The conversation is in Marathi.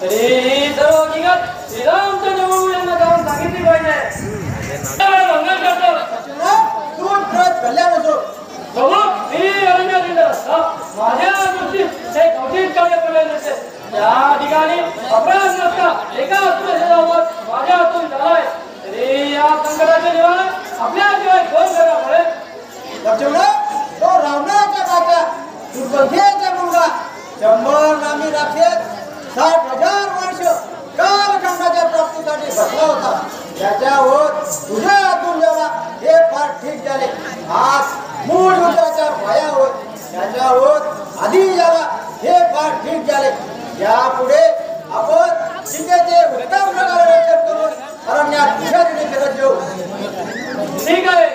तरी सर्व हकीकत श्रीरामच्या जन्मभूमीला जाऊन सांगितली पाहिजे. मंगल करतो तू खरंच कल्याण असो प्रभू. मी अरण्यात माझ्या दृष्टीत ते कौतिक कार्य करायचे असते. त्या ठिकाणी अपराध नसता एका अस्पृश्यावर माझ्या हातून झालाय. तरी या संकटाचे निवारण आपल्याशिवाय कोण करणार पडेल. तो रावणाच्या राजा दुर्बंधेचा मुलगा 100 नामी राक्षस 60,000 वर्ष कालखंडाच्या प्राप्तीसाठी बसला होता. त्याच्यावर तुझ्या हातून जेव्हा हे फार ठीक झाले. आज मूळ युद्धाच्या पायावर त्याच्यावर आधी जेव्हा हे फार ठीक झाले. यापुढे आपण सीतेचे उत्तम प्रकारे रक्षण करून अरण्यात फिरत येऊ. ठीक आहे.